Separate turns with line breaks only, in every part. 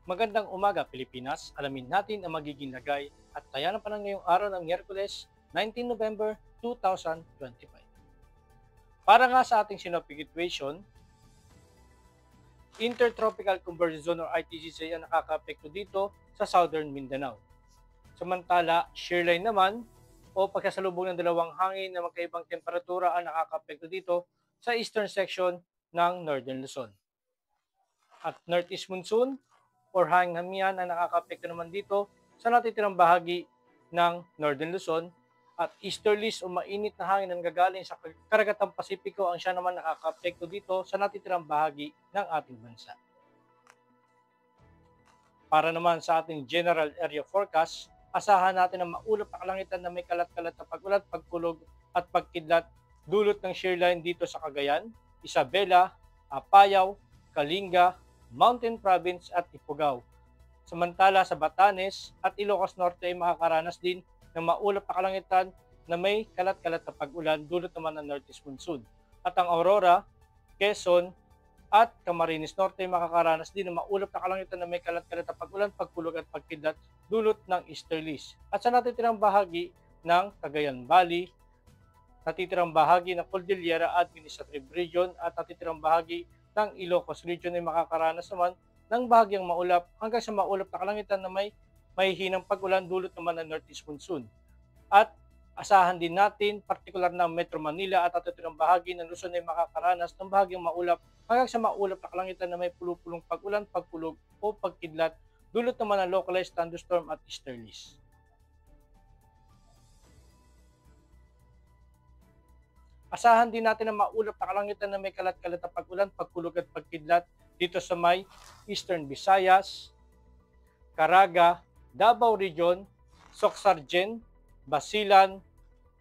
Magandang umaga, Pilipinas. Alamin natin ang magiging lagay at taya ng panahon ngayong araw ng Miyerkules, 19 November 2025. Para nga sa ating synoptic situation, Intertropical Convergence Zone or ITCZ ang nakakaapekto dito sa Southern Mindanao. Samantala, shearline naman o pagkasalubong ng dalawang hangin na magkaibang temperatura ang nakakaapekto dito sa eastern section ng Northern Luzon. At northeast monsoon or hanging hamihan ang nakakaapekto naman dito sa natitirang bahagi ng Northern Luzon at easterlies o mainit na hangin ang gagaling sa karagatang Pasipiko ang siya naman nakakaapekto dito sa natitirang bahagi ng ating bansa. Para naman sa ating general area forecast, asahan natin ang maulap na kalangitan na may kalat-kalat na pag-ulat, pagkulog at pagkidlat dulot ng shearline dito sa Cagayan, Isabela, Apayao, Kalinga, Mountain Province at Ifugao. Samantala sa Batanes at Ilocos Norte ay makakaranas din ng maulap na kalangitan na may kalat-kalat na pag-ulan dulot naman ng northeast monsoon. At ang Aurora, Quezon at Camarines Norte ay makakaranas din ng maulap na kalangitan na may kalat-kalat na pag-ulan, pagkulog at pagkidlat dulot ng easterlies. At sa natitirang bahagi ng Cagayan Valley, natitirang bahagi ng Cordillera Administrative Region at natitirang bahagi ng Ilocos Region ay makakaranas naman ng bahagyang maulap hanggang sa maulap na kalangitan na may mahihinang pag-ulan dulot naman ng northeast monsoon. At asahan din natin, partikular ng Metro Manila at natitirang bahagi ng Luzon ay makakaranas ng bahagyang maulap hanggang sa maulap na kalangitan na may pulupulong pag-ulan, pagkulog o pagkidlat dulot naman ng localized thunderstorm at easterlies. Asahan din natin ang maulap na kalangitan na may kalat-kalat na pag-ulan, pagkulog at pagkidlat dito sa may Eastern Visayas, Caraga, Davao Region, Socsargen, Basilan,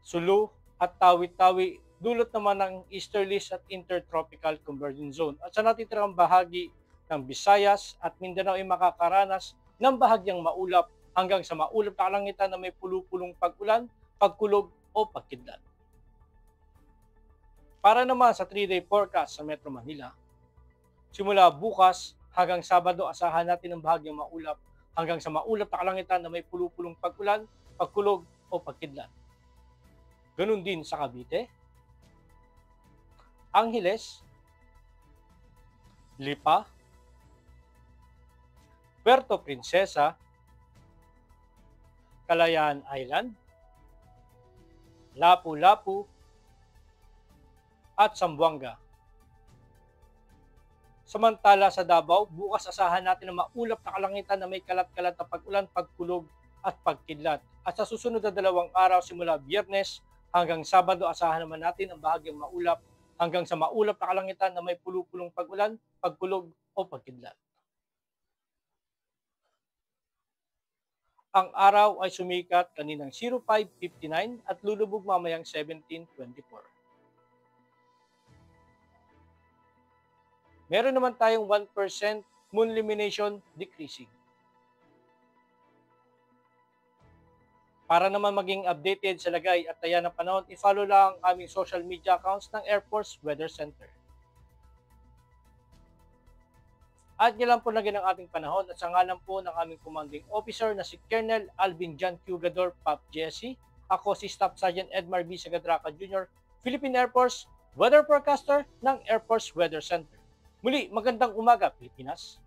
Sulu at Tawi-Tawi dulot naman ng easterlies at intertropical convergence zone. At sa natitirang bahagi ng Visayas at Mindanao ay makakaranas ng bahagyang maulap hanggang sa maulap na kalangitan na may pulupulong pag-ulan, pagkulog o pagkidlat. Para naman sa 3-day forecast sa Metro Manila, simula bukas hanggang Sabado asahan natin ang bahagyang maulap hanggang sa maulap na kalangitan na may pulupulong pag-ulan, pagkulog o pagkidlat. Ganun din sa Cavite, Angeles, Lipa, Puerto Princesa, Kalayaan Island, Lapu-Lapu, at Zamboanga. Samantala sa Davao, bukas asahan natin ang maulap na kalangitan na may kalat-kalat na pag-ulan, pagkulog at pagkidlat. At sa susunod na 2 araw simula Biyernes hanggang Sabado, asahan naman natin ang bahagyang maulap hanggang sa maulap na kalangitan na may pulupulong pag-ulan, pagkulog o pagkidlat. Ang araw ay sumikat kaninang 05:59 at lulubog mamayang 17:24. Meron naman tayong 1% moon illumination decreasing. Para naman maging updated sa lagay at taya ng panahon, i-follow lang ang aming social media accounts ng Air Force Weather Center. At yan lang po lagyan ng ating panahon at sa ngalan po ng aming commanding officer na si Colonel Alvin John Cugador, Pop Jesse. Ako si Staff Sergeant Edmar B. Sagadraca Jr., Philippine Air Force Weather Forecaster ng Air Force Weather Center. Muli, magandang umaga, Pilipinas.